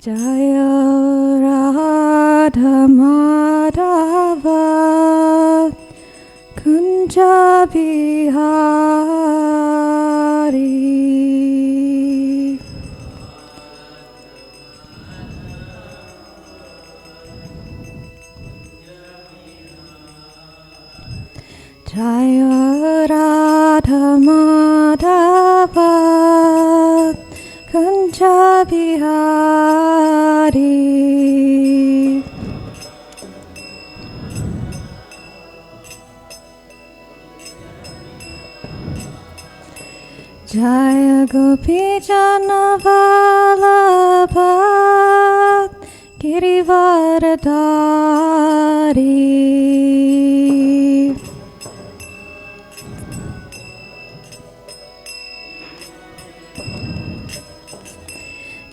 Jaya Radha Madhava Kunja Bihari. Jaya Radha Madhava Kunja Bihari. Jaya Gopi Jana Vallabha Girivaradari.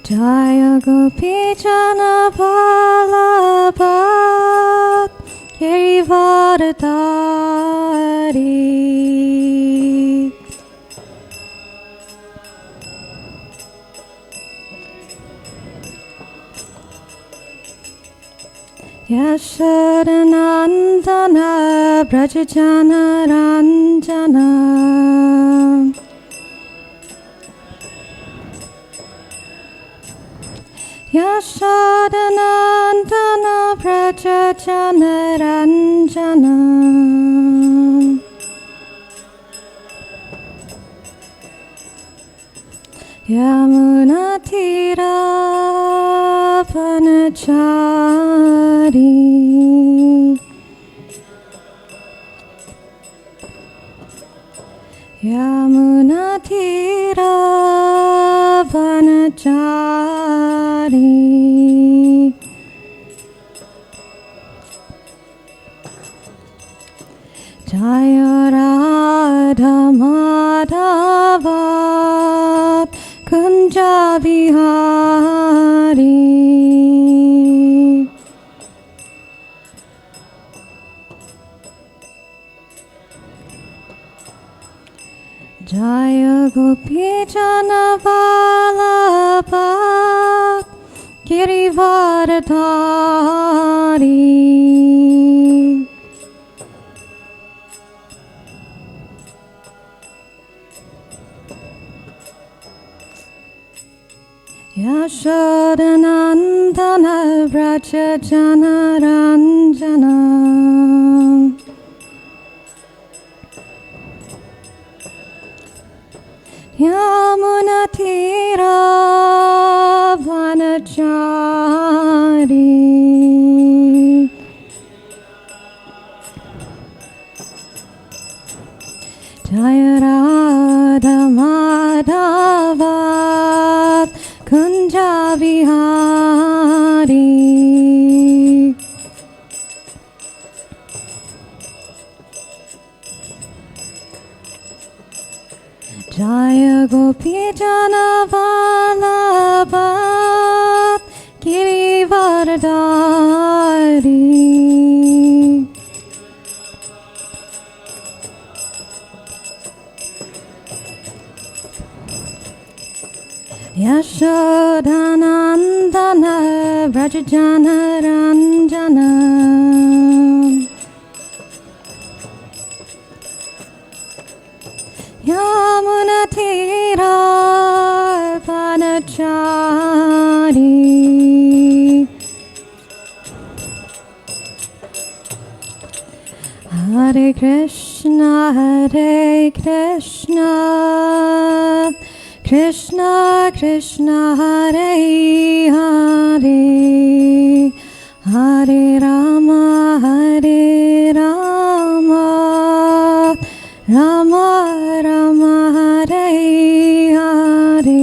Jaya Gopi Jana Vallabha Girivaradari. Yashodanandana Brajajana Ranjana. Yashodanandana Brajajana Ranjana. Yamuna Tira Vanachari. Yamuna Tira Vanachari. Jaya Radha Madhava Kunja Bihari. Jaya Gopi Jana Vallabha Girivaradari. Yashodanandana Brajajana Ranjana. Yamuna Tira Vanachari. Jaya Radha Madhava Kunja Bihari. Jaya Gopi Jana Vallabha Girivaradari. Yashodanandana Brajajana Ranjana. Yamuna Tira Vanachari. Hare Krishna, Hare Krishna, Krishna Krishna Hare Hare, Hare Rama, Hare Rama, Rama Rama Hare Hare.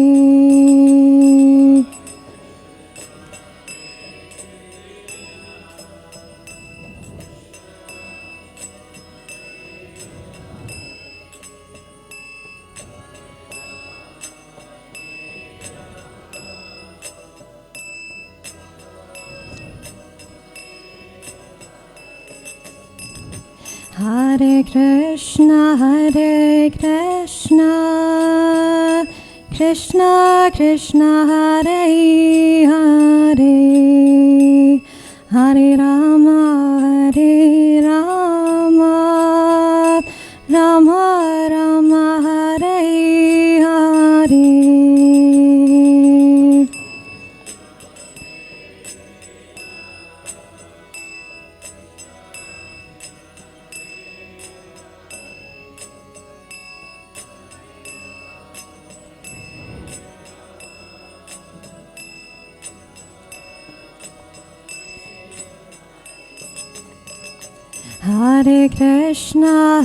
Hare Krishna, Krishna Krishna Hare Hare Hare Rama Hare Rama Rama Rama Hare Hare. Hare Krishna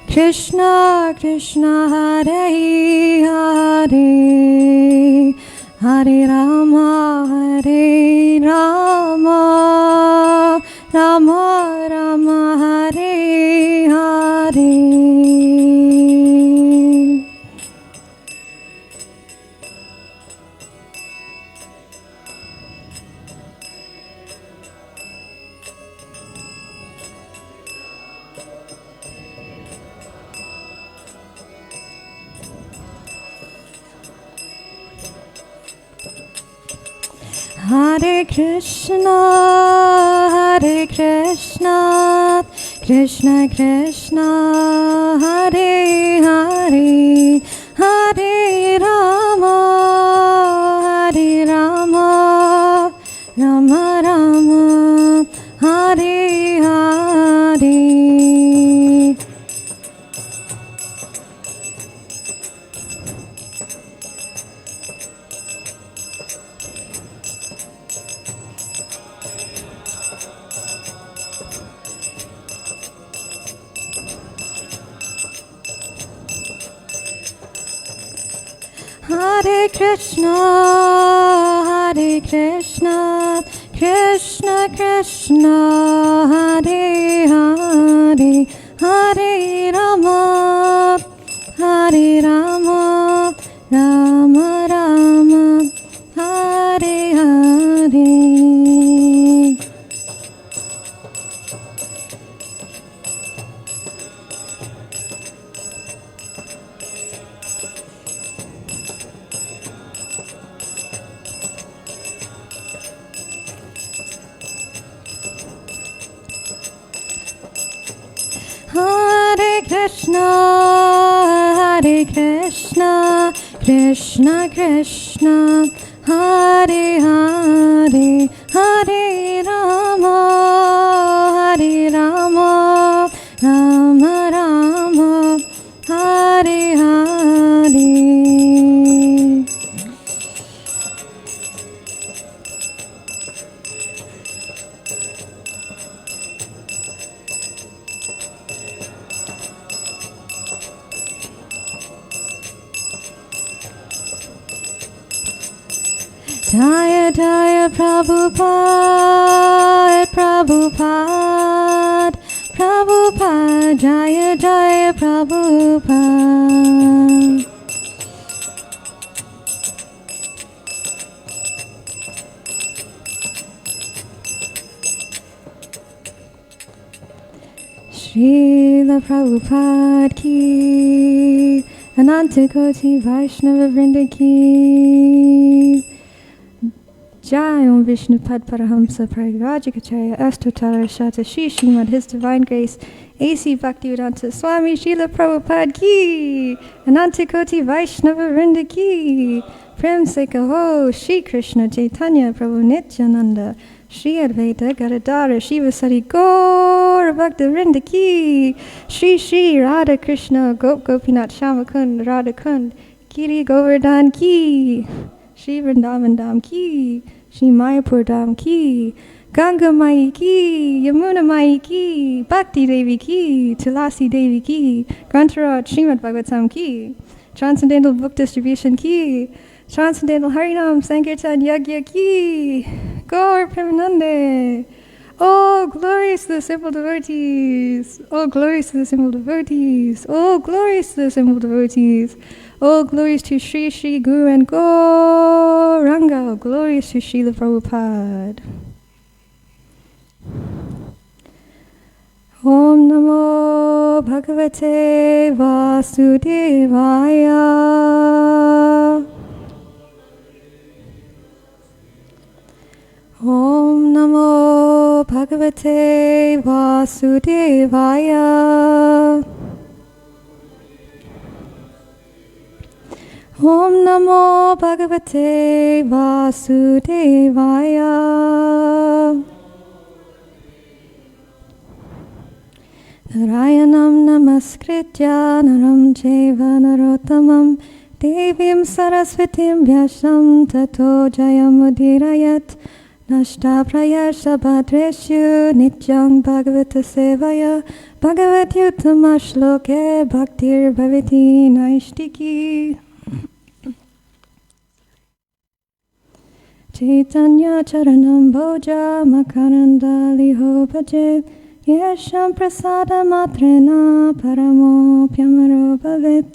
Krishna Krishna Hare Hare Hare Rama Hare Rama Rama Rama Hare Hare. Hare Krishna Krishna Krishna Hare Hare Hare Rama Rama Rama Hare Hare. Hare Krishna Krishna Krishna Hare Hare Hare Rama Rama Rama Hare Hare. Hare Krishna Krishna Krishna Hare Hare Hare Rama Rama Rama Hare Hare. Jaya Jaya Prabhupada Prabhupada Prabhupada Jaya Jaya Prabhupada. Srila Prabhupada ki, Ananta Koti Vaishnava Vrinda ki, Jai Om Vishnu Pad Parahamsa Parivajikacharya Astotara Shata Shri Srimad His Divine Grace A.C. Bhaktivedanta Swami Srila Prabhupada ki, Ananta Koti Vaishnava Vrinda ki, Prem Se Kaho Shri Krishna Chaitanya Prabhu Nityananda Shri Advaita Gadadara Shivasari Gaur Bhakta Vrinda ki, Shri Shri Radha Krishna Gop Gopinath Shamakund Radha Kund Giri Govardhan ki, Shri Vrindavan Dham ki, Shri Mayapur Dham ki, Ganga Mai ki, Yamuna Mai ki, Bhakti Devi ki, Tulasi Devi ki, Grantaraj Srimad Bhagavatam ki, Transcendental Book Distribution ki, Transcendental Harinam Sankirtan Yagya ki, Gaur Premanande. Oh, glorious to the simple devotees! Oh, glorious to the simple devotees! Oh, glorious to the simple devotees! Oh, glories to Sri Sri Guru and Gauranga! Glories to Srila Prabhupada! Om Namo Bhagavate Vasudevaya. Om Namo Bhagavate Vasudevaya. Om Namo Bhagavate Vasudevaya. Narayanam namaskritya naram chaiva narottamam devim sarasvatim vyasam tato jayamudirayat nashta prayasha bhadreshu nityam bhagavata sevaya bhagavatyutama shloke bhaktir bhavati naishtiki. Chaitanya charanam bhoja makaranda liho bhajet yesham prasada matrena paramo pyamaro bhavet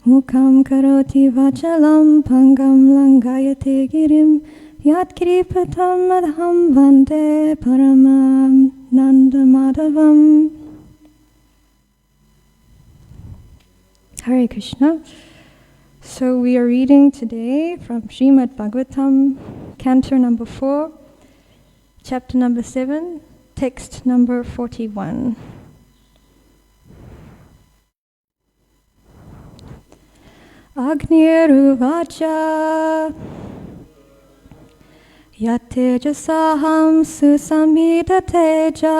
mukam karoti vachalam pangam langayate girim yat kripatam madham vande paramam nandamadavam. Hare Krishna. So we are reading today from Srimad Bhagavatam, Canto number 4, chapter number 7, text number 41. Agniruvacha Yatejasaham susamitateja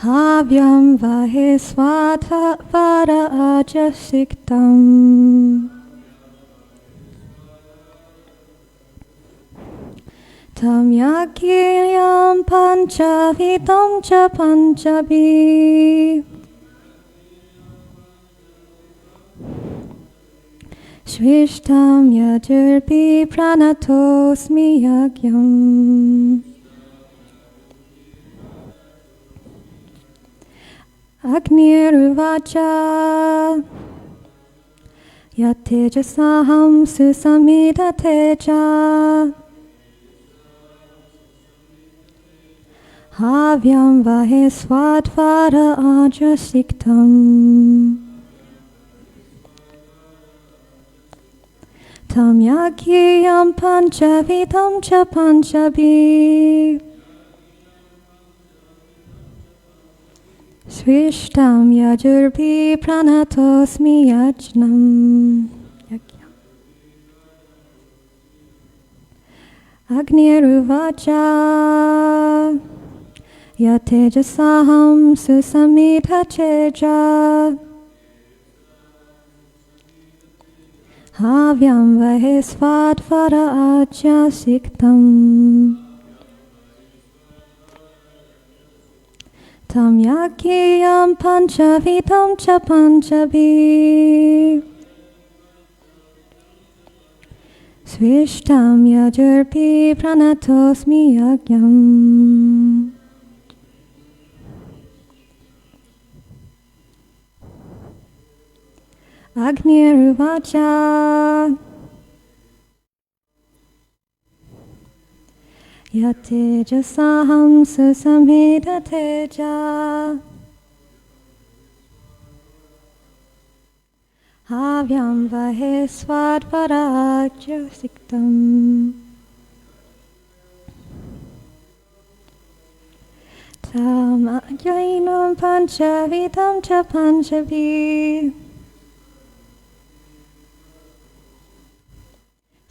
Havyam vahisvata vada ajasiktam Tam yakiryam panchavitam cha panchavi Svishtam yajurpi pranatosmi yagyam Agniruvacha Yatejasaham susamitateja Havyam vahisvatvada ajasiktam Tam yakyam panchavitam cha panchavi Svishtam yajurpi pranatosmi yajnam Agniruvacha Yatejasaham susamitateja Havyam vahisvatvada ajasiktam Tam yakyam panchavitam cha panchavi Svishtam yajurpi pranatosmi yagyam. Agniruvacha Yatejasaham susamitateja Havyam vahisvatvada ajasiktam Tam ajainam panchavitam cha panchavi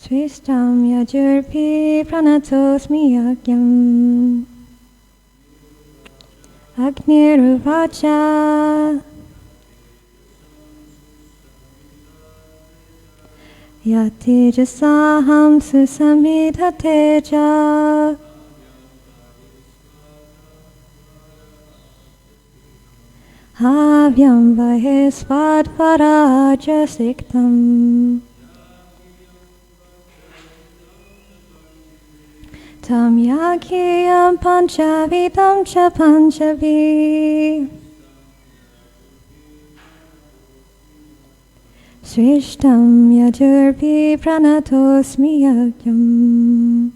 Svishtam yajurpi pranatosmi yagyam Agniruvacha Yatejasaham susamitateja Havyam vahisvatvada ajasiktam Tam yakyam panchavitam cha panchavi Svishtam yajurpi pranatosmi yagyam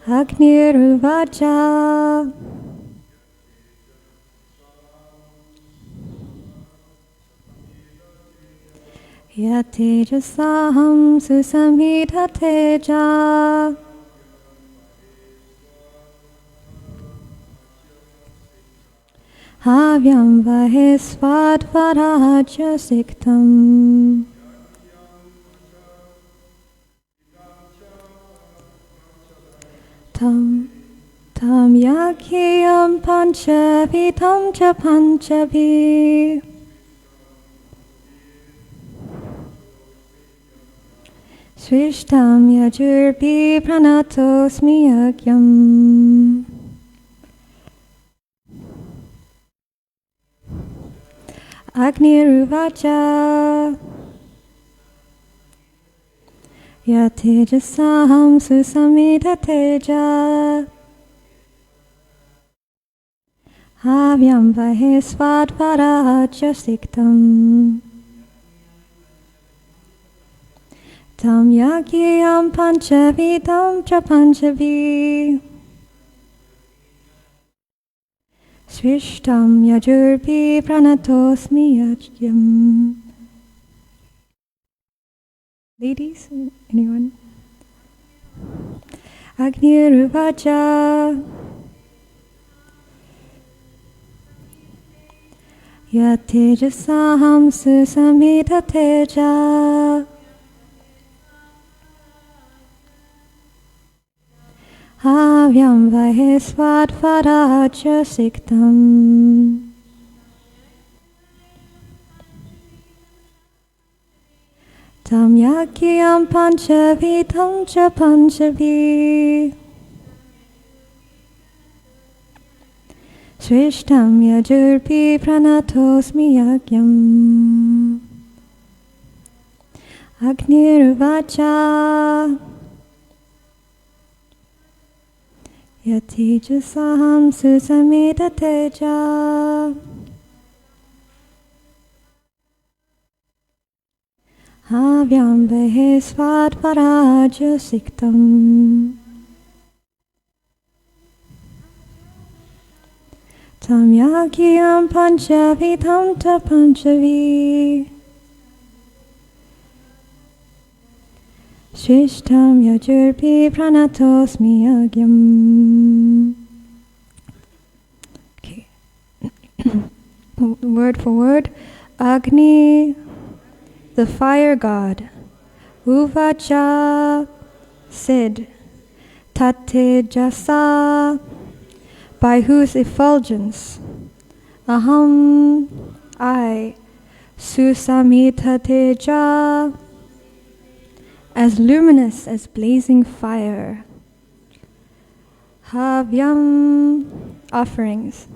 Agniruvacha. Yatejasaham susamhita teja. Havyam vahesvadvaraja siktam. Tam yakyam panchavi tam cha panchavi. Swishtam yajurbi pranatosmi yagyam. Agniruvacha. Yatejasaham susamita teja. Havyam vahesvadvaraja siktam. Tam yagyam panchavidam cha panchavi. Swishtam yajurbi pranatosmi yajyam. Ladies, anyone? Agniruvacha. Yatejasaham susamita teja. Havyam vahesvadvaraja siktam. Tam yakyam panchavi tam cha panchavi. Swishtam yajurpi pranatosmi yagyam. Agniruvacha. Yatejasaham susamita teja. Havyam vahesvadvaraja siktam. Tam yagyam panchavi tam ta panchavi. Swishtam yajurpi pranatosmi yagyam. Okay. Word for word. Agni, the fire god. Uvacha, said. Tatejasa, by whose effulgence. Aham, I. Susamita teja, as luminous as blazing fire. Havyam, offerings.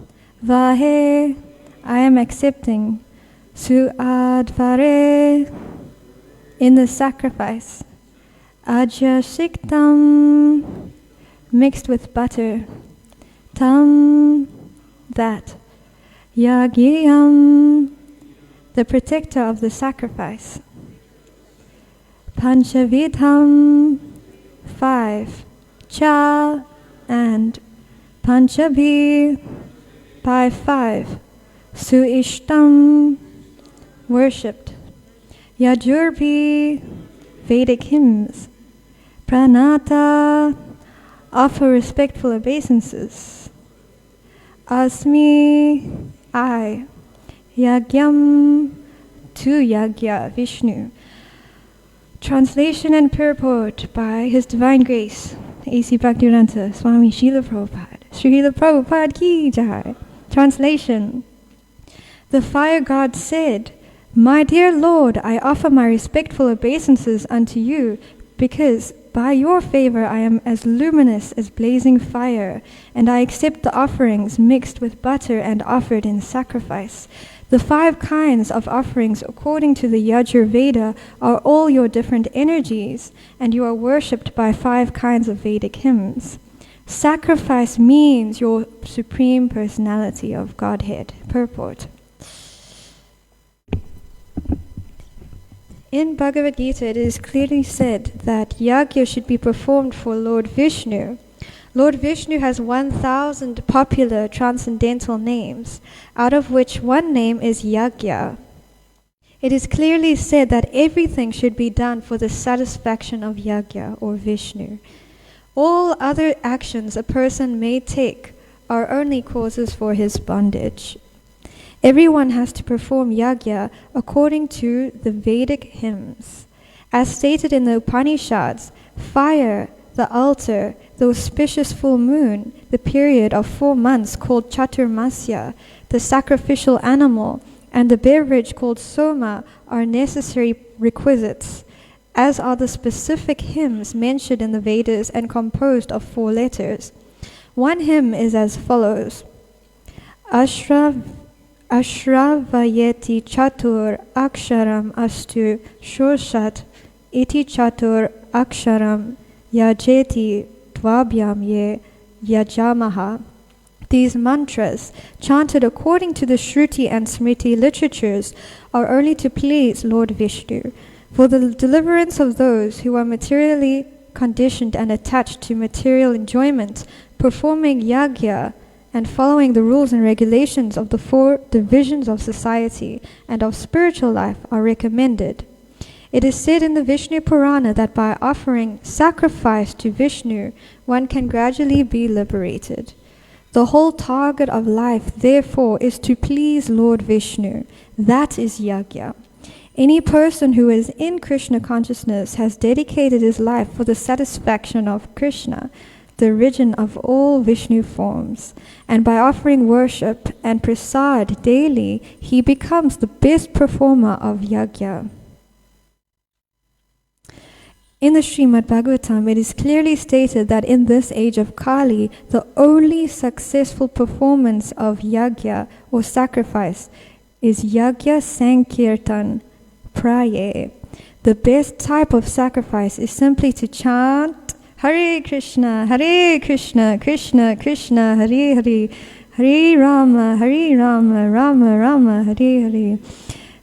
Vahe, I am accepting. Suadvare, in the sacrifice. Ajashiktam, mixed with butter. Tam, that. Yagyam, the protector of the sacrifice. Panchavidham, 5. Cha, and. Panchabhi, by 5. Suishtam, worshipped. Yajurbi, Vedic hymns. Pranata, offer respectful obeisances. Asmi, I. Yagyam, to Yagya, Vishnu. Translation and purport by His Divine Grace, A.C. Bhaktivedanta Swami Srila Prabhupada. Srila Prabhupada ki jai. Translation. The fire god said, My dear Lord, I offer my respectful obeisances unto you, because by your favor I am as luminous as blazing fire, and I accept the offerings mixed with butter and offered in sacrifice. The 5 kinds of offerings according to the Yajur Veda are all your different energies, and you are worshipped by 5 kinds of Vedic hymns. Sacrifice means your supreme personality of Godhead. Purport. In Bhagavad Gita, it is clearly said that yajna should be performed for Lord Vishnu. Lord Vishnu has 1,000 popular transcendental names, out of which one name is Yagya. It is clearly said that everything should be done for the satisfaction of Yagya or Vishnu. All other actions a person may take are only causes for his bondage. Everyone has to perform Yagya according to the Vedic hymns. As stated in the Upanishads, fire, the altar, the auspicious full moon, the period of 4 months called Chaturmasya, the sacrificial animal, and the beverage called Soma are necessary requisites, as are the specific hymns mentioned in the Vedas and composed of 4 letters. One hymn is as follows. Ashravayeti chatur aksharam astu shorshat iti chatur aksharam yajeti dvabhyam ye yajamaha. These mantras, chanted according to the Shruti and Smriti literatures, are only to please Lord Vishnu, for the deliverance of those who are materially conditioned and attached to material enjoyment. Performing yagya and following the rules and regulations of the 4 divisions of society and of spiritual life are recommended. It is said in the Vishnu Purana that by offering sacrifice to Vishnu, one can gradually be liberated. The whole target of life, therefore, is to please Lord Vishnu. That is yagya. Any person who is in Krishna consciousness has dedicated his life for the satisfaction of Krishna, the origin of all Vishnu forms, and by offering worship and prasad daily, he becomes the best performer of yagya. In the Srimad Bhagavatam, it is clearly stated that in this age of Kali, the only successful performance of yagya or sacrifice is yagya sankirtan praye. The best type of sacrifice is simply to chant Hare Krishna, Krishna Krishna, Hare Hare, Hare Rama, Rama Rama, Hare Hare.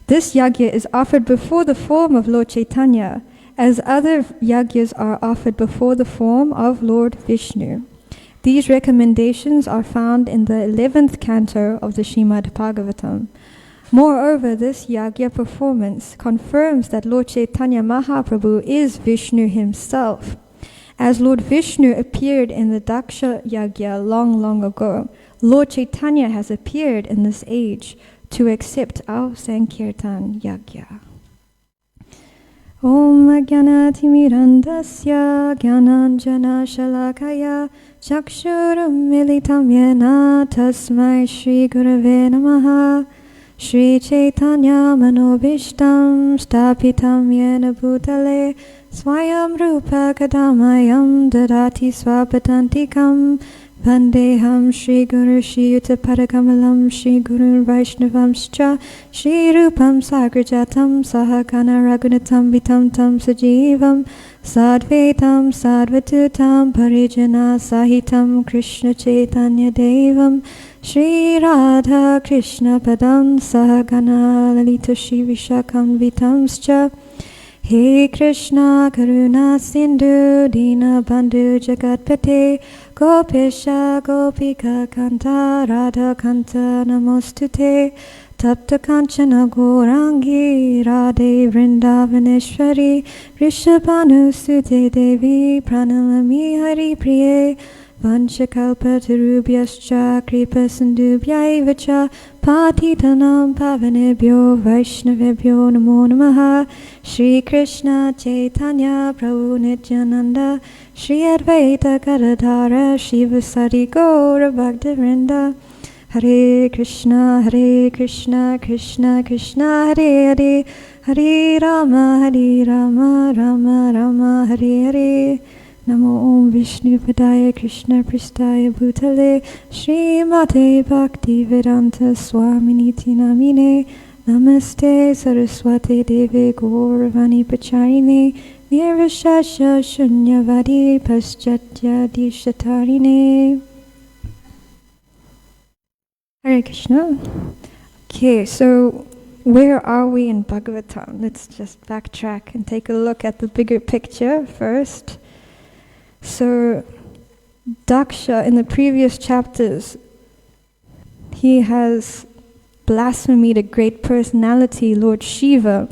This yagya is offered before the form of Lord Chaitanya, as other yagyas are offered before the form of Lord Vishnu. These recommendations are found in the 11th canto of the Srimad Bhagavatam. Moreover, this yagya performance confirms that Lord Chaitanya Mahaprabhu is Vishnu himself. As Lord Vishnu appeared in the Daksha Yagya long ago, Lord Chaitanya has appeared in this age to accept our Sankirtan Yagya. Om Ajnanatimirandasya Jnananjana Shalakaya Chakshuram Militam Yena Tasmai Shri Gurave Namaha. Shri Chaitanya Manobishtam Stapitam Yena Bhutale Swayam Rupa Kadamayam Dadati Swapatantikam Vandeham Shri Guru Shri Yuta Padakamalam Shri Guru Vaishnavamscha Shri Rupam Sagrajatam Sahakana Ragunatam Vitam Tam Sajivam Sadvetam Sadvatutam Parijana Sahitam Krishna Chaitanya Devam Shri Radha Krishna Padam Sahagana Lalita Shri Vishakam Vitamscha He Krishna Karuna Sindhu Dina Bandhu Jagatpate Gopesha Gopika Kanta Radha Kanta Namostute Tapta Kanchana Gourangi Radhe Vrindavaneshwari Rishabhanu Sute Devi Pranamami Hari Priye Vanchakalpatarubhyascha Kripa Sindhubhyaiva cha Patitanam Pavanebhyo Vaishnavebhyo Namo Namaha. Shri Krishna Chaitanya Prabhu Nityananda Shri Advaita Gadadhara Shivasari Gaura Bhaktivinoda. Hare Krishna Krishna Krishna Hare Hare, Hare Rama Rama Rama Hare Hare. Namo Om Vishnu Padaya Krishna Pristaya Bhutale Srimate Bhakti Vedanta Swaminiti Namine Namaste Saraswate Deve Gauravani Pacharine Nirvishasha Shunyavadi Paschatya Dishatarine. Hare Krishna. Okay, so where are we in Bhagavatam? Let's just backtrack and take a look at the bigger picture first. So, Daksha, in the previous chapters, he has blasphemed a great personality, Lord Shiva,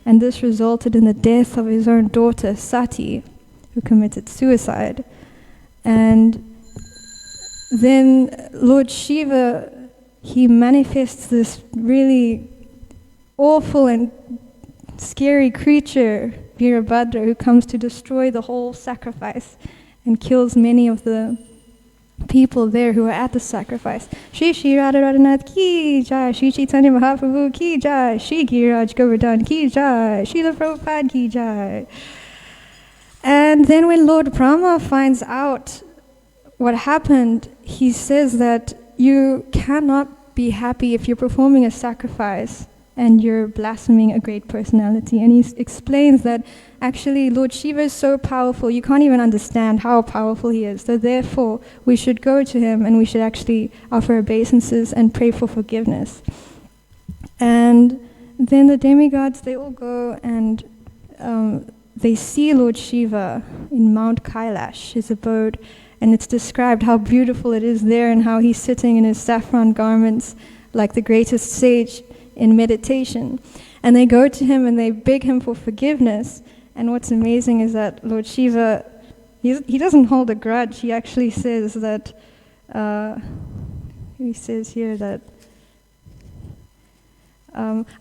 and this resulted in the death of his own daughter, Sati, who committed suicide. And then Lord Shiva, he manifests this really awful and scary creature, Virabhadra, who comes to destroy the whole sacrifice and kills many of the people there who are at the sacrifice. Shri Shri Radha Radhanath ki jai, Shri Chaitanya Mahaprabhu ki jai, Shri Giriraj Govardhan ki jai, Srila Prabhupada ki jai. And then when Lord Brahma finds out what happened, he says that you cannot be happy if you're performing a sacrifice and you're blaspheming a great personality. And he explains that actually Lord Shiva is so powerful, you can't even understand how powerful he is. So therefore, we should go to him and we should actually offer obeisances and pray for forgiveness. And then the demigods, they all go and they see Lord Shiva in Mount Kailash, his abode, and it's described how beautiful it is there and how he's sitting in his saffron garments like the greatest sage in meditation. And they go to him and they beg him for forgiveness. And what's amazing is that Lord Shiva, he doesn't hold a grudge. He actually says that, he says here that,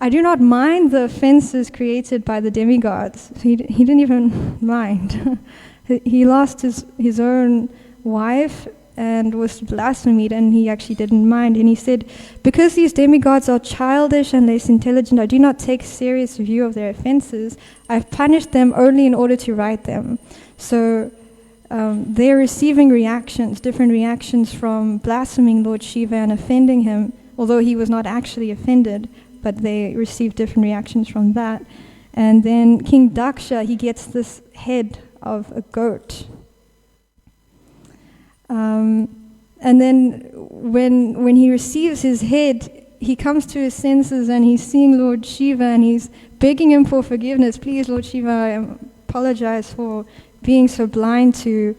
I do not mind the offenses created by the demigods. He didn't even mind. He lost his own wife and was blasphemed, and he actually didn't mind. And he said, because these demigods are childish and less intelligent, I do not take serious view of their offenses. I've punished them only in order to right them. So they're receiving reactions, different reactions from blaspheming Lord Shiva and offending him, although he was not actually offended, but they received different reactions from that. And then King Daksha, he gets this head of a goat. And then when he receives his head, he comes to his senses and he's seeing Lord Shiva and he's begging him for forgiveness. Please, Lord Shiva, I apologize for being so blind to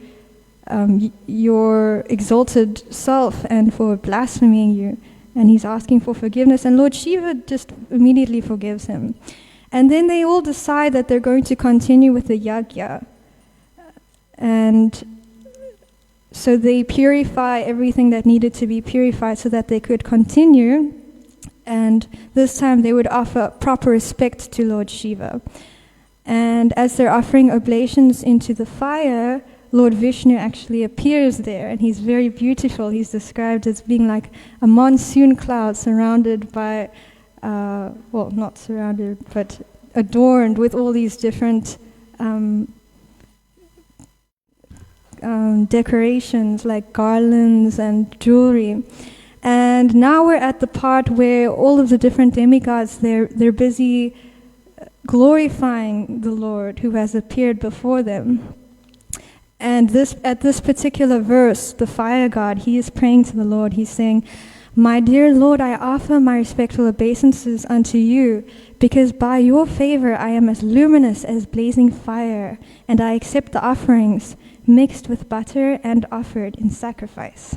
your exalted self and for blaspheming you. And he's asking for forgiveness, and Lord Shiva just immediately forgives him. And then they all decide that they're going to continue with the yajna. And so they purify everything that needed to be purified so that they could continue. And this time they would offer proper respect to Lord Shiva. And as they're offering oblations into the fire, Lord Vishnu actually appears there, and he's very beautiful. He's described as being like a monsoon cloud surrounded by, well, not surrounded, but adorned with all these different decorations like garlands and jewelry. And now we're at the part where all of the different demigods, they're busy glorifying the Lord who has appeared before them. And at this particular verse, the fire god, he is praying to the Lord. He's saying, "My dear Lord, I offer my respectful obeisances unto you, because by your favor I am as luminous as blazing fire, and I accept the offerings mixed with butter and offered in sacrifice."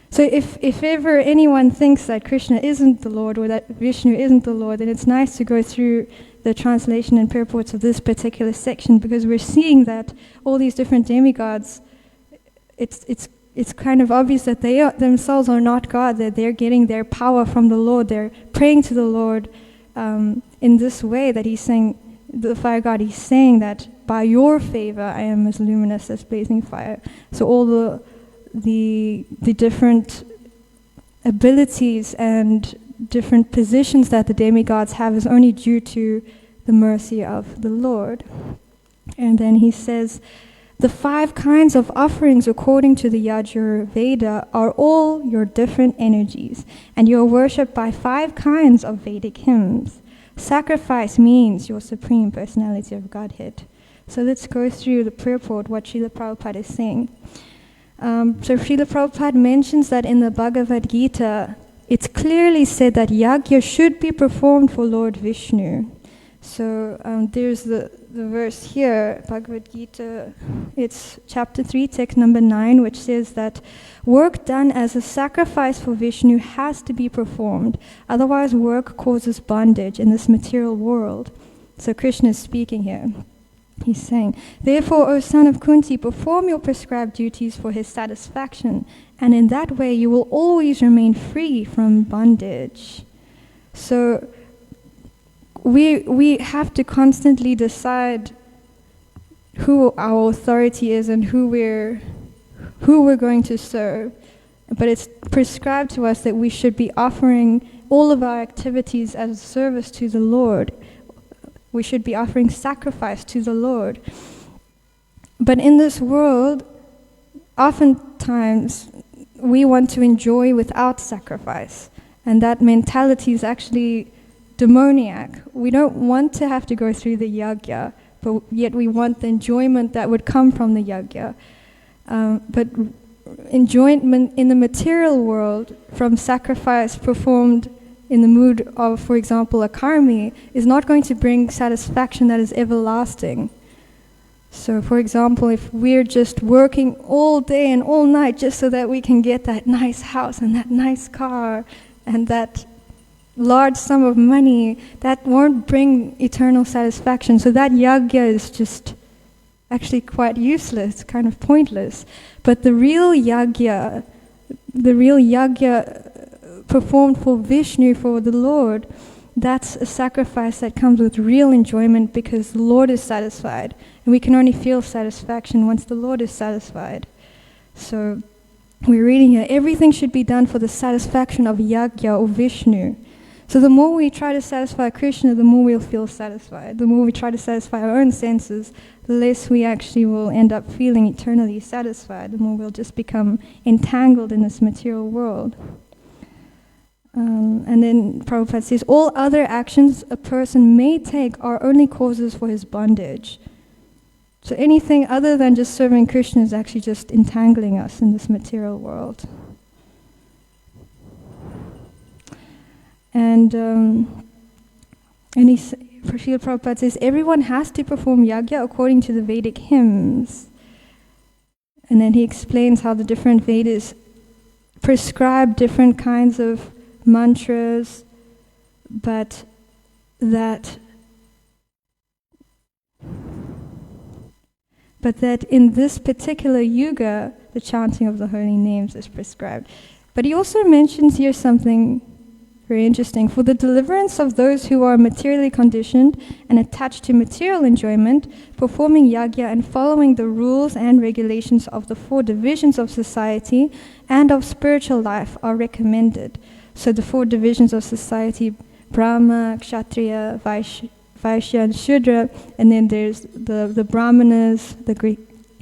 So if ever anyone thinks that Krishna isn't the Lord or that Vishnu isn't the Lord, then it's nice to go through the translation and purports of this particular section, because we're seeing that all these different demigods, it's kind of obvious that they themselves are not God, that they're getting their power from the Lord. They're praying to the Lord in this way that he's saying, the fire god, he's saying that by your favor I am as luminous as blazing fire. So all the different abilities and different positions that the demigods have is only due to the mercy of the Lord. And then he says, the 5 kinds of offerings according to the Yajur Veda are all your different energies, and you are worshipped by 5 kinds of Vedic hymns. Sacrifice means your supreme personality of Godhead. So let's go through the purport, what Srila Prabhupada is saying. So Srila Prabhupada mentions that in the Bhagavad Gita, it's clearly said that yajna should be performed for Lord Vishnu. So there's the verse here, Bhagavad Gita, it's chapter 3, text number 9, which says that work done as a sacrifice for Vishnu has to be performed, otherwise work causes bondage in this material world. So Krishna is speaking here. He's saying, therefore, O son of Kunti, perform your prescribed duties for his satisfaction, and in that way you will always remain free from bondage. So we have to constantly decide who our authority is and who we're going to serve. But it's prescribed to us that we should be offering all of our activities as a service to the Lord. We should be offering sacrifice to the Lord. But in this world, oftentimes we want to enjoy without sacrifice. And that mentality is actually demoniac. We don't want to have to go through the yajna, but yet we want the enjoyment that would come from the yajna. But enjoyment in the material world from sacrifice performed in the mood of, for example, a karmi, is not going to bring satisfaction that is everlasting. So, for example, if we're just working all day and all night just so that we can get that nice house and that nice car and that large sum of money, that won't bring eternal satisfaction. So that yajna is just actually quite useless, kind of pointless. But the real yajna performed for Vishnu, for the Lord, that's a sacrifice that comes with real enjoyment because the Lord is satisfied. And we can only feel satisfaction once the Lord is satisfied. So we're reading here, everything should be done for the satisfaction of yajna or Vishnu. So the more we try to satisfy Krishna, the more we'll feel satisfied. The more we try to satisfy our own senses, the less we actually will end up feeling eternally satisfied. The more we'll just become entangled in this material world. And then Prabhupada says, all other actions a person may take are only causes for his bondage. So anything other than just serving Krishna is actually just entangling us in this material world. And Srila Prabhupada says, everyone has to perform yajna according to the Vedic hymns. And then he explains how the different Vedas prescribe different kinds of mantras, but that in this particular yuga, the chanting of the holy names is prescribed. But he also mentions here something very interesting. For the deliverance of those who are materially conditioned and attached to material enjoyment, performing yajna and following the rules and regulations of the 4 divisions of society and of spiritual life are recommended. So the 4 divisions of society, Brahma, Kshatriya, Vaishya, and Shudra, and then there's the Brahmanas, the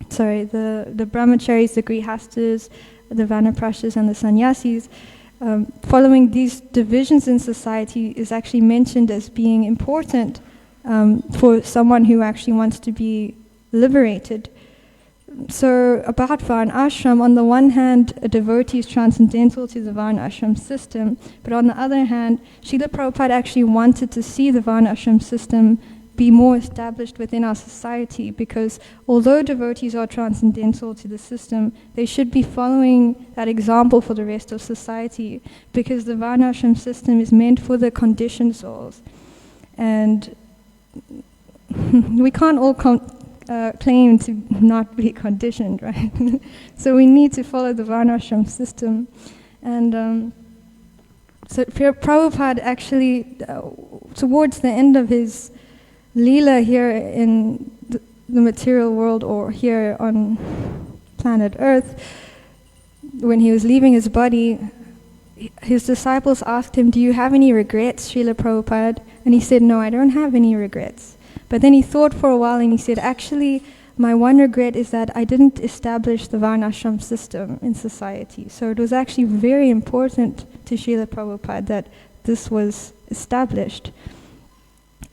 Brahmacharis, the Grihastas, the Vanaprashas, and the Sannyasis. Following these divisions in society is actually mentioned as being important for someone who actually wants to be liberated. So about Varna Ashram, on the one hand, a devotee is transcendental to the Varna Ashram system, but on the other hand, Srila Prabhupada actually wanted to see the Varna Ashram system be more established within our society, because although devotees are transcendental to the system, they should be following that example for the rest of society, because the Varna Ashram system is meant for the conditioned souls. And we can't all claim to not be conditioned, right? So we need to follow the Varna Ashram system. And so Prabhupada actually, towards the end of his Leela here in the material world, or here on planet Earth, when he was leaving his body, his disciples asked him, do you have any regrets, Srila Prabhupada? And he said, no, I don't have any regrets. But then he thought for a while and he said, actually, my one regret is that I didn't establish the Varnashram system in society. So it was actually very important to Srila Prabhupada that this was established.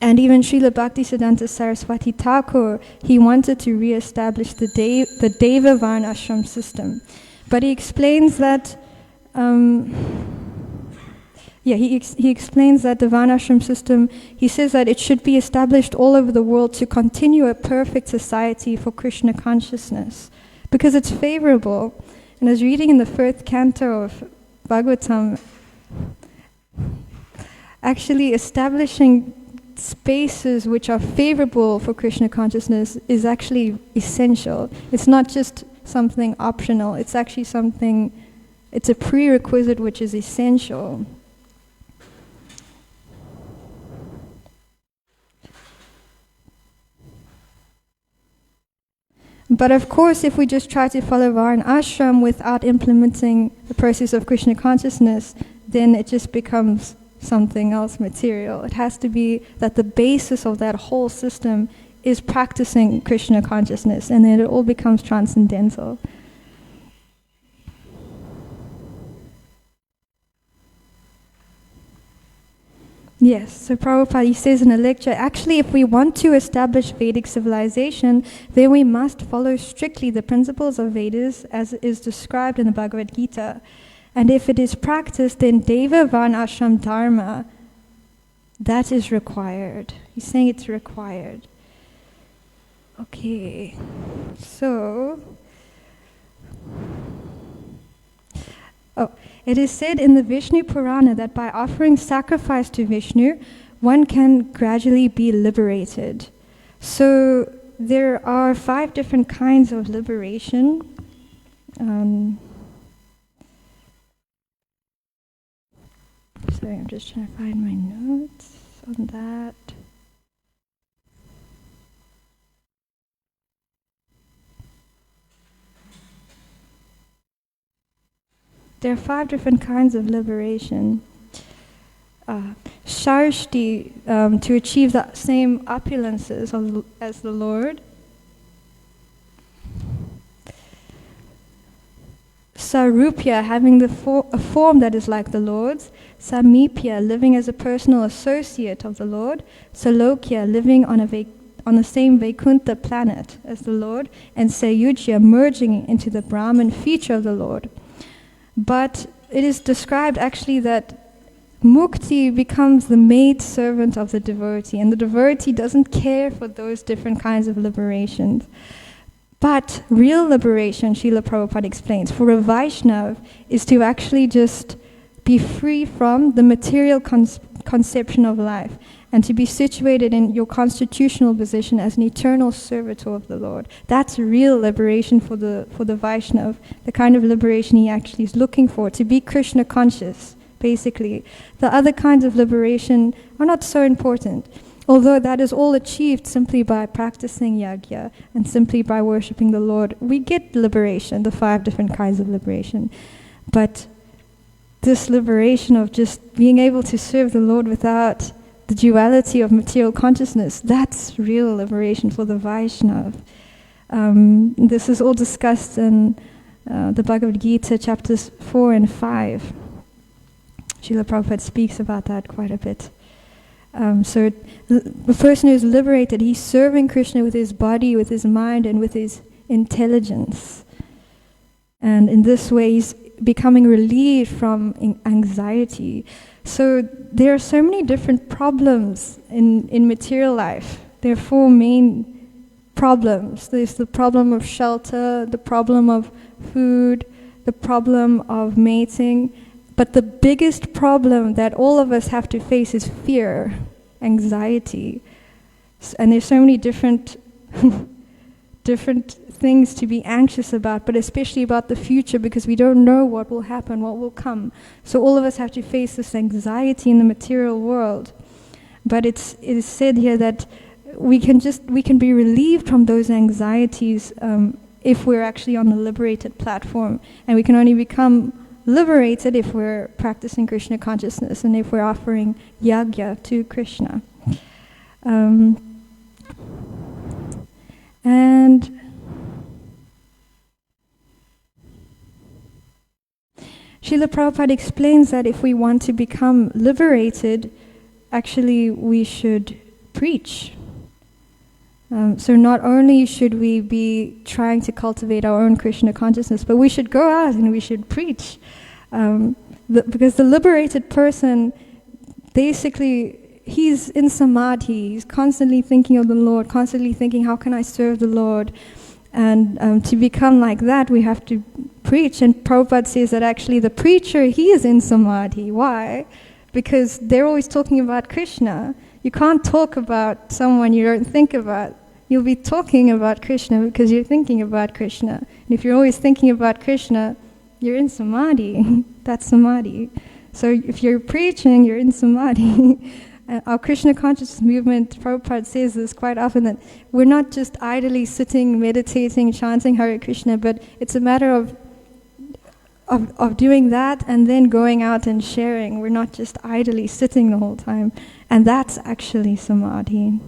And even Srila Bhaktisiddhanta Saraswati Thakur, he wanted to re-establish the Deva Varnashram system. But he explains that Yeah, he explains that the Varnashram system, he says that it should be established all over the world to continue a perfect society for Krishna consciousness, because it's favorable. And I was reading in the 4th canto of Bhagavatam, actually establishing spaces which are favorable for Krishna consciousness is actually essential. It's not just something optional, it's actually something, it's a prerequisite which is essential. But of course, if we just try to follow Varna ashram without implementing the process of Krishna consciousness, then it just becomes something else material. It has to be that the basis of that whole system is practicing Krishna consciousness, and then it all becomes transcendental. Yes, so Prabhupada, he says in a lecture, actually if we want to establish Vedic civilization, then we must follow strictly the principles of Vedas as is described in the Bhagavad Gita. And if it is practiced, then Deva Varna Ashram Dharma, that is required. He's saying it's required. Okay, so... It is said in the Vishnu Purana that by offering sacrifice to Vishnu, one can gradually be liberated. So there are 5 different kinds of liberation. Sorry, I'm just trying to find my notes on that. There are 5 different kinds of liberation. Sharshti, to achieve the same opulences as the Lord. Sarupya, having a form that is like the Lord's. Samipya, living as a personal associate of the Lord. Salokya, living on the same Vaikuntha planet as the Lord. And Sayujya, merging into the Brahman feature of the Lord. But it is described actually that mukti becomes the maid servant of the devotee, and the devotee doesn't care for those different kinds of liberations. But real liberation, Srila Prabhupada explains, for a Vaishnav is to actually just be free from the material conception of life and to be situated in your constitutional position as an eternal servitor of the Lord. That's real liberation for the Vaishnav, the kind of liberation he actually is looking for, to be Krishna conscious, basically. The other kinds of liberation are not so important, although that is all achieved simply by practicing yajna and simply by worshipping the Lord. We get liberation, the 5 different kinds of liberation. But this liberation of just being able to serve the Lord without the duality of material consciousness, that's real liberation for the Vaishnav. This is all discussed in the Bhagavad Gita, chapters 4 and 5. Srila Prabhupada speaks about that quite a bit. So the person who is liberated, he's serving Krishna with his body, with his mind, and with his intelligence. And in this way, he's becoming relieved from anxiety. So there are so many different problems in material life. There are 4 main problems. There's the problem of shelter, the problem of food, the problem of mating. But the biggest problem that all of us have to face is fear, anxiety. And there's so many different things to be anxious about, but especially about the future, because we don't know what will happen, what will come. So all of us have to face this anxiety in the material world. But it is said here that we can be relieved from those anxieties if we're actually on the liberated platform, and we can only become liberated if we're practicing Krishna consciousness and if we're offering yajna to Krishna. And Srila Prabhupada explains that if we want to become liberated, actually we should preach. So not only should we be trying to cultivate our own Krishna consciousness, but we should go out and we should preach. because the liberated person, basically, he's in samadhi. He's constantly thinking of the Lord, constantly thinking, how can I serve the Lord? And to become like that, we have to preach. And Prabhupada says that actually the preacher, he is in samadhi. Why? Because they're always talking about Krishna. You can't talk about someone you don't think about. You'll be talking about Krishna because you're thinking about Krishna. And if you're always thinking about Krishna, you're in samadhi. That's samadhi. So if you're preaching, you're in samadhi. Our Krishna consciousness movement, Prabhupada says this quite often, that we're not just idly sitting, meditating, chanting Hare Krishna, but it's a matter of doing that and then going out and sharing. We're not just idly sitting the whole time. And that's actually samadhi.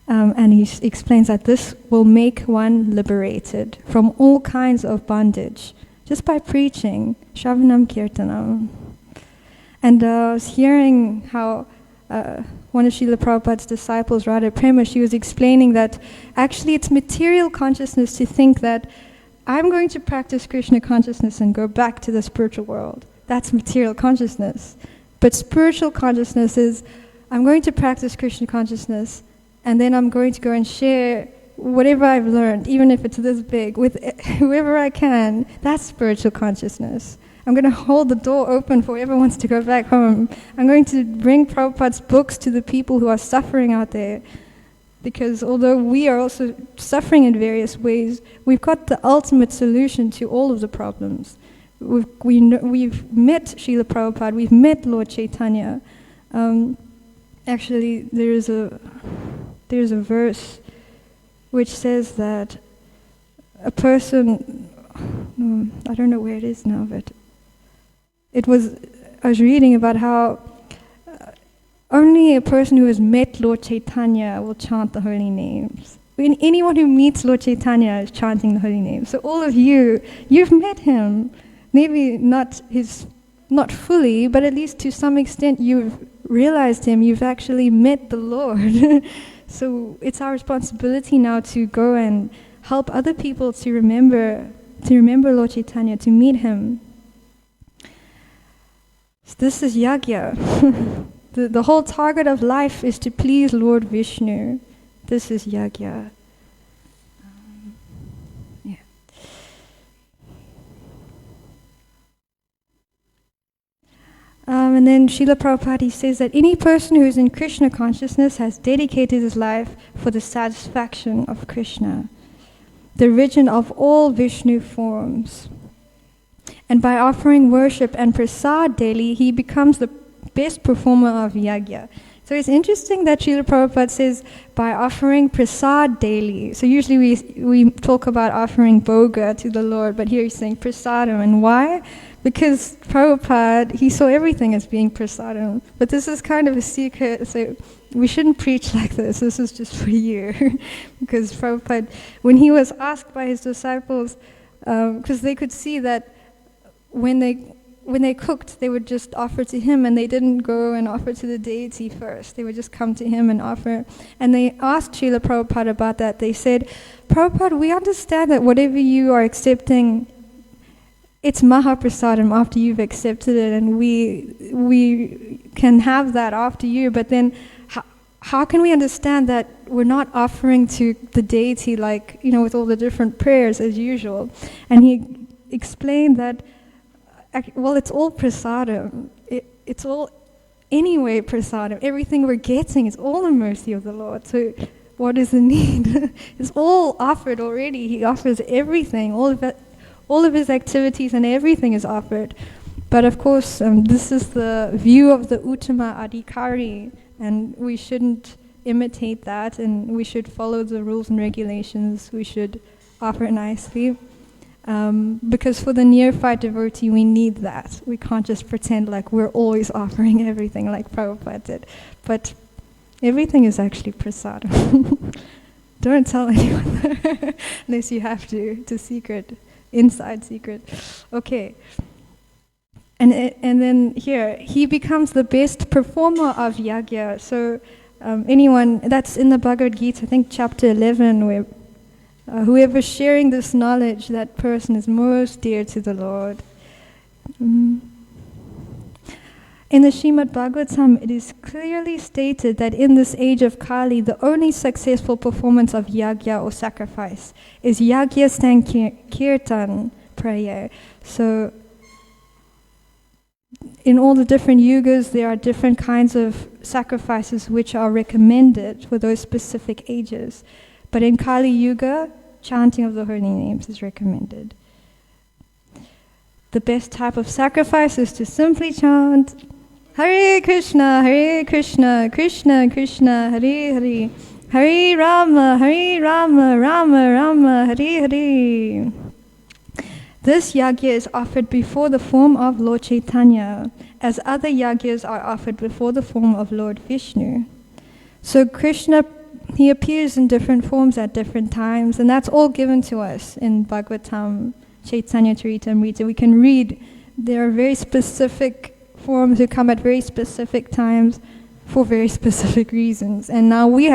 And he explains that this will make one liberated from all kinds of bondage just by preaching, Shravanam Kirtanam. And I was hearing how one of Srila Prabhupada's disciples, Radha Prema, she was explaining that actually it's material consciousness to think that I'm going to practice Krishna consciousness and go back to the spiritual world. That's material consciousness. But spiritual consciousness is, I'm going to practice Krishna consciousness and then I'm going to go and share whatever I've learned, even if it's this big, with whoever I can. That's spiritual consciousness. I'm going to hold the door open for whoever wants to go back home. I'm going to bring Prabhupada's books to the people who are suffering out there. Because although we are also suffering in various ways, we've got the ultimate solution to all of the problems. We've met Srila Prabhupada, we've met Lord Chaitanya. Actually, there's a verse which says that a person, I don't know where it is now, but I was reading about how only a person who has met Lord Chaitanya will chant the holy names. Anyone who meets Lord Chaitanya is chanting the holy names. So all of you, you've met him. Maybe not fully, but at least to some extent you've realized him. You've actually met the Lord. So it's our responsibility now to go and help other people to remember Lord Chaitanya, to meet him. So this is yagya. The whole target of life is to please Lord Vishnu. This is yagya. Yeah. And then Srila Prabhupada says that any person who is in Krishna consciousness has dedicated his life for the satisfaction of Krishna, the origin of all Vishnu forms. And by offering worship and prasad daily, he becomes the best performer of yagya. So it's interesting that Srila Prabhupada says by offering prasad daily. So usually we talk about offering bhoga to the Lord, but here he's saying prasadam. And why? Because Prabhupada, he saw everything as being prasadam. But this is kind of a secret, so we shouldn't preach like this. This is just for you. Because Prabhupada, when he was asked by his disciples, because they could see that when they cooked, they would just offer to him, and they didn't go and offer to the deity first. They would just come to him and offer. And they asked Srila Prabhupada about that. They said, Prabhupada, we understand that whatever you are accepting, it's Mahaprasadam after you've accepted it, and we can have that after you. But then how can we understand that we're not offering to the deity like, with all the different prayers as usual? And he explained that, well, it's all prasadam. It's all anyway prasadam. Everything we're getting is all the mercy of the Lord. So what is the need? It's all offered already. He offers everything. All of his activities and everything is offered. But of course, this is the view of the Uttama Adhikari, and we shouldn't imitate that, and we should follow the rules and regulations. We should offer nicely. Because for the neophyte devotee, we need that. We can't just pretend like we're always offering everything like Prabhupada did. But everything is actually prasadam. Don't tell anyone unless you have to secret, inside secret. Okay. And then here, he becomes the best performer of yagya. So anyone, that's in the Bhagavad Gita, I think chapter 11, where whoever's sharing this knowledge, that person is most dear to the Lord. In the Srimad Bhagavatam, it is clearly stated that in this age of Kali, the only successful performance of yagya or sacrifice is yagya sankirtan prayer. So, in all the different yugas, there are different kinds of sacrifices which are recommended for those specific ages. But in Kali Yuga, chanting of the holy names is recommended. The best type of sacrifice is to simply chant Hare Krishna, Krishna Krishna, Hare Hare, Hare Rama, Rama Rama, Hare Hare. This yagya is offered before the form of Lord Chaitanya, as other yagyas are offered before the form of Lord Vishnu. So Krishna, he appears in different forms at different times, and that's all given to us in Bhagavatam, Chaitanya Charitamrita. We can read, there are very specific forms who come at very specific times for very specific reasons. And now we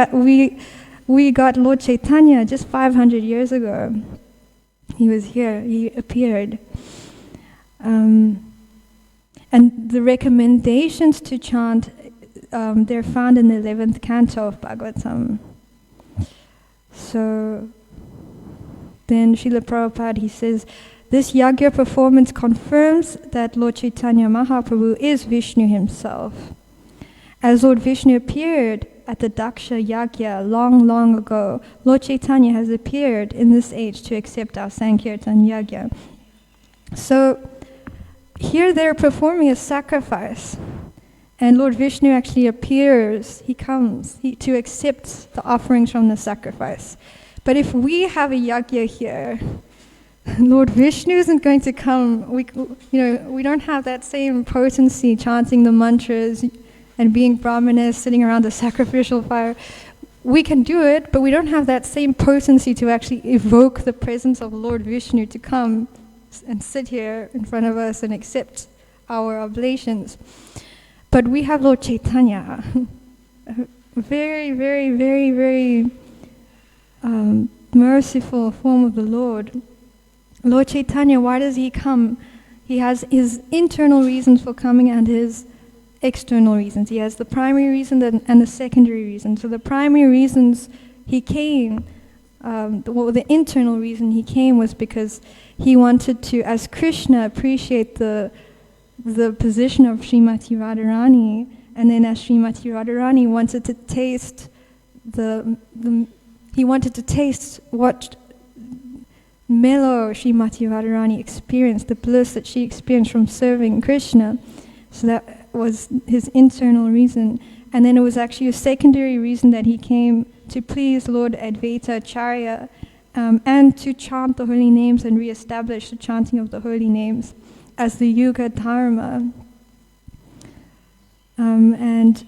got Lord Chaitanya just 500 years ago. He was here, he appeared. And the recommendations to chant, they're found in the 11th canto of Bhagavatam. So then Srila Prabhupada, he says, this yagya performance confirms that Lord Chaitanya Mahaprabhu is Vishnu himself. As Lord Vishnu appeared at the Daksha Yagya long ago, Lord Chaitanya has appeared in this age to accept our Sankirtan Yagya. So here they're performing a sacrifice, and Lord Vishnu actually appears, he comes to accept the offerings from the sacrifice. But if we have a yagya here, Lord Vishnu isn't going to come. We don't have that same potency chanting the mantras and being brahmanas sitting around the sacrificial fire. We can do it, but we don't have that same potency to actually evoke the presence of Lord Vishnu to come and sit here in front of us and accept our oblations. But we have Lord Chaitanya, a very, very, very, very merciful form of the Lord. Lord Chaitanya, why does he come? He has his internal reasons for coming and his external reasons. He has the primary reason and the secondary reason. So the primary reasons he came, the internal reason he came was because he wanted to, as Krishna, appreciate the position of Srimati Radharani, and then as Srimati Radharani wanted to taste he wanted to taste what mellow Srimati Radharani experienced, the bliss that she experienced from serving Krishna. So that was his internal reason. And then it was actually a secondary reason that he came to please Lord Advaita Acharya and to chant the holy names and re-establish the chanting of the holy names as the Yuga Dharma. And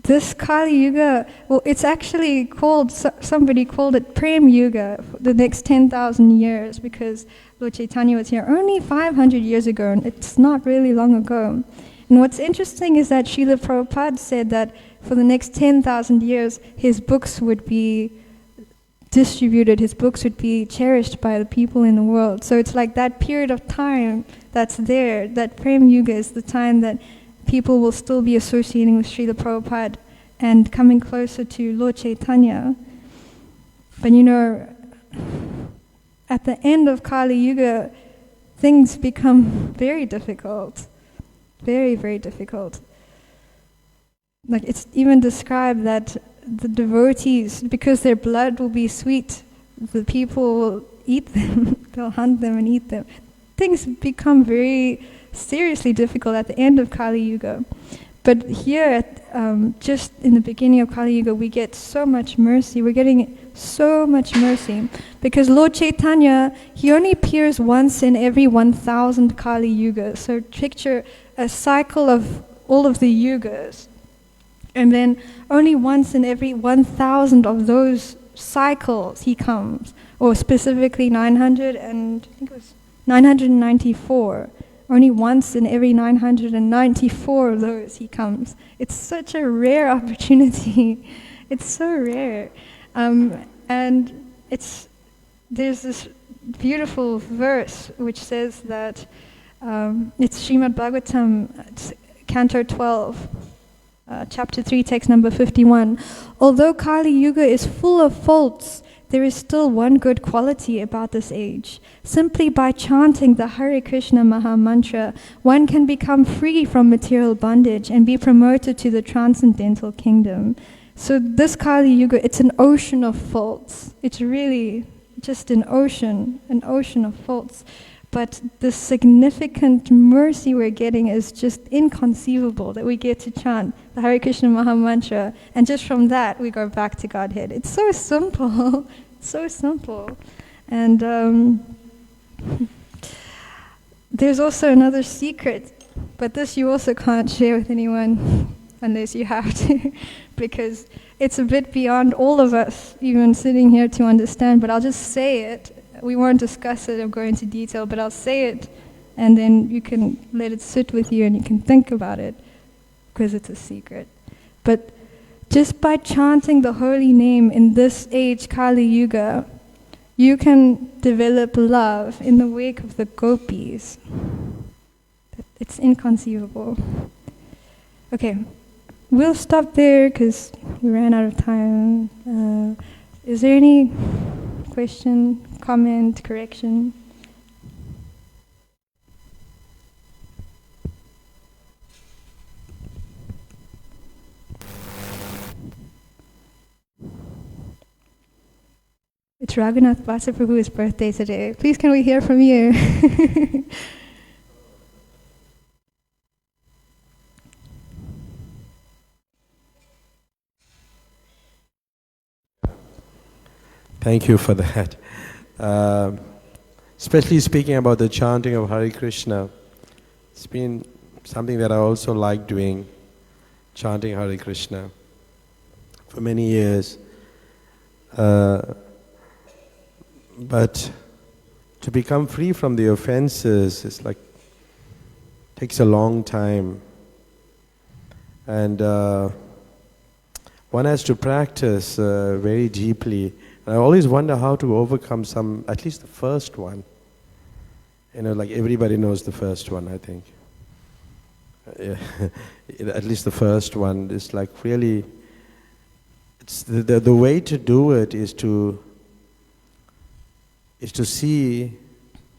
this Kali Yuga, well, it's actually called, somebody called it Prem Yuga, the next 10,000 years, because Lord Chaitanya was here only 500 years ago, and it's not really long ago. And what's interesting is that Srila Prabhupada said that for the next 10,000 years, his books would be distributed, his books would be cherished by the people in the world. So it's like that period of time that's there, that Prem Yuga is the time that people will still be associating with Srila Prabhupada and coming closer to Lord Chaitanya. But at the end of Kali Yuga, things become very difficult. Very, very difficult. Like it's even described that the devotees, because their blood will be sweet, the people will eat them, they'll hunt them and eat them. Things become very seriously difficult at the end of Kali Yuga. But here, just in the beginning of Kali Yuga, we get so much mercy. We're getting so much mercy. Because Lord Chaitanya, he only appears once in every 1,000 Kali Yugas. So picture a cycle of all of the yugas. And then only once in every 1,000 of those cycles he comes. Or specifically 994. Only once in every 994 of those he comes. It's such a rare opportunity. It's so rare. And there's this beautiful verse which says that it's Srimad Bhagavatam, it's Canto 12, Chapter 3, text number 51. Although Kali Yuga is full of faults, there is still one good quality about this age. Simply by chanting the Hare Krishna Maha Mantra, one can become free from material bondage and be promoted to the transcendental kingdom. So this Kali Yuga, it's an ocean of faults. It's really just an ocean of faults. But the significant mercy we're getting is just inconceivable, that we get to chant the Hare Krishna Maha Mantra, and just from that we go back to Godhead. It's so simple, so simple. And there's also another secret, but this you also can't share with anyone unless you have to, because it's a bit beyond all of us even sitting here to understand, but I'll just say it. We won't discuss it or go into detail, but I'll say it, and then you can let it sit with you and you can think about it, because it's a secret. But just by chanting the holy name in this age, Kali Yuga, you can develop love in the wake of the gopis. It's inconceivable. Okay, we'll stop there because we ran out of time. Is there any question, comment, correction? It's Raghunath Vasaprabhu's birthday today. Please can we hear from you? Thank you for that. Especially speaking about the chanting of Hare Krishna, it's been something that I also like doing, chanting Hare Krishna for many years. But to become free from the offenses, it's like, takes a long time. And one has to practice very deeply. I always wonder how to overcome at least the first one. Like everybody knows the first one, I think. At least the first one is like really, it's the way to do it is to see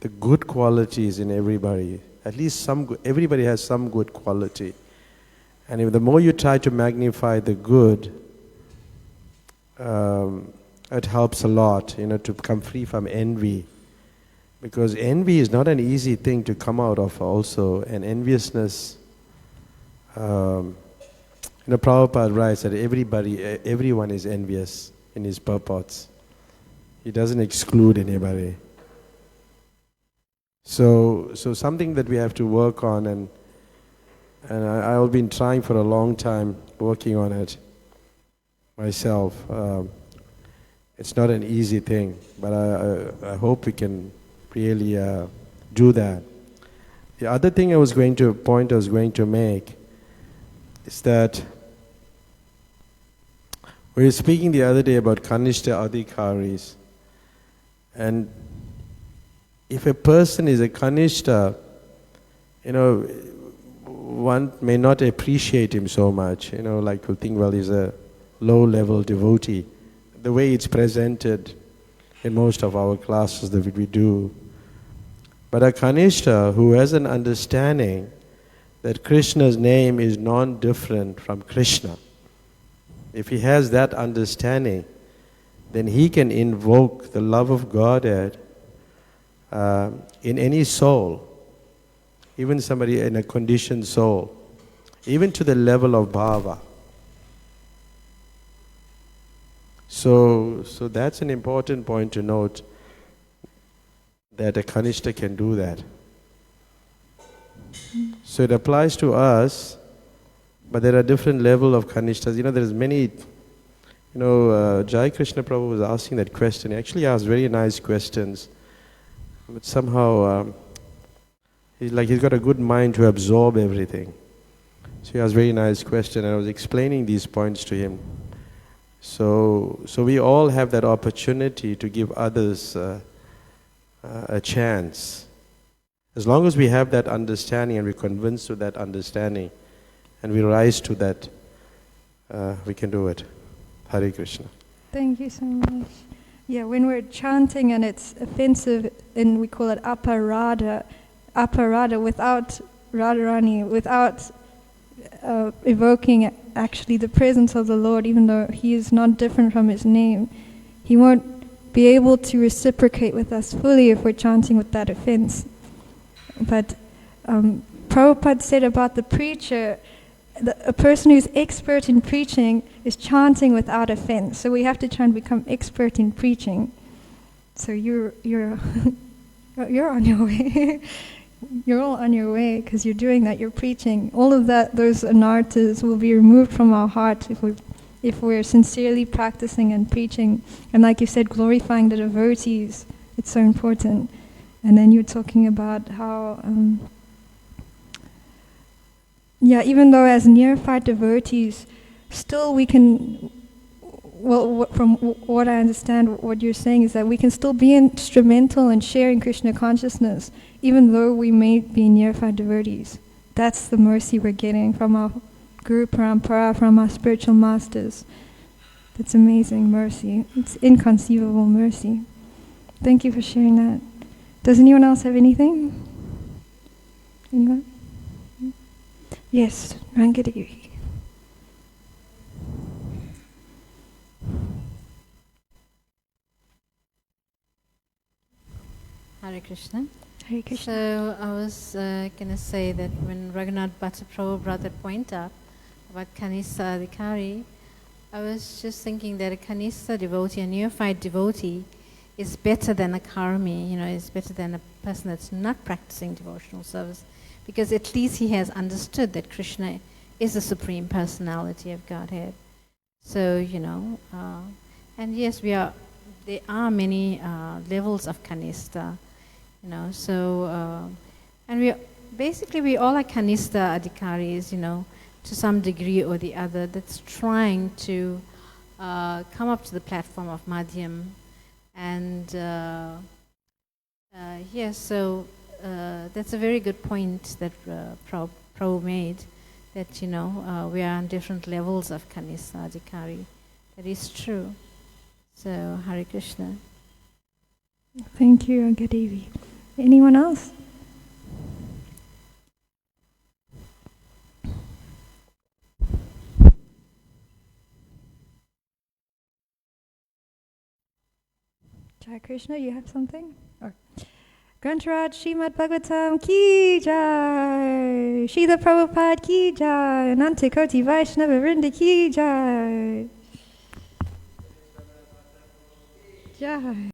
the good qualities in everybody. At least everybody has some good quality. And if the more you try to magnify the good, it helps a lot, to become free from envy. Because envy is not an easy thing to come out of also. And enviousness, Prabhupada writes that everyone is envious in his purports. He doesn't exclude anybody. So something that we have to work on, and I've been trying for a long time, working on it myself. It's not an easy thing, but I hope we can really do that. The other thing I was going to make is that we were speaking the other day about Kanishta Adhikaris, and if a person is a Kanishta, one may not appreciate him so much, like to think, well, he's a low-level devotee. The way it's presented in most of our classes that we do. But a Kanishta who has an understanding that Krishna's name is non-different from Krishna, if he has that understanding, then he can invoke the love of Godhead in any soul, even somebody in a conditioned soul, even to the level of bhava. So that's an important point to note, that a Kanishta can do that. So it applies to us, but there are different levels of Kanishtas. There's many, Jai Krishna Prabhu was asking that question. He actually asked very nice questions, but somehow he's got a good mind to absorb everything. So he asked very nice question, and I was explaining these points to him. So we all have that opportunity to give others a chance. As long as we have that understanding and we're convinced to that understanding and we rise to that, we can do it. Hare Krishna. Thank you so much. Yeah, when we're chanting and it's offensive, and we call it aparada without Radharani, without evoking actually the presence of the Lord, even though He is not different from His name, He won't be able to reciprocate with us fully if we're chanting with that offense. But Prabhupada said about the preacher, a person who's expert in preaching is chanting without offense. So we have to try and become expert in preaching. So you're you're on your way. You're all on your way because you're doing that. You're preaching. All of that, those anarthas will be removed from our heart if we're sincerely practicing and preaching. And like you said, glorifying the devotees. It's so important. And then you're talking about how, even though as neophyte devotees, still we can, from what I understand, what you're saying is that we can still be instrumental in sharing Krishna consciousness, even though we may be neophyte devotees. That's the mercy we're getting from our Guru Parampara, from our spiritual masters. That's amazing mercy. It's inconceivable mercy. Thank you for sharing that. Does anyone else have anything? Anyone? Yes, Rangadevi. Hare Krishna. Hare Krishna. So I was going to say that when Raghunath Bhatta Prabhu brought that point up about Kanista Adhikari, I was just thinking that a Kanista devotee, a neophyte devotee, is better than a karmi, is better than a person that's not practicing devotional service, because at least he has understood that Krishna is the Supreme Personality of Godhead. So, and yes, there are many levels of Kanista, and we all are Kanista Adhikaris, to some degree or the other, that's trying to come up to the platform of Madhyam. And so that's a very good point that Prabhu made, that we are on different levels of Kanista Adhikari. That is true. So Hare Krishna. Thank you, Rangadevi. Anyone else? Jai Krishna, you have something? Or Grantaraj Srimad Bhagavatam ki jai, Srila Prabhupada ki jai, Ananta Koti Vaishnava Vrinda ki jai. Jai.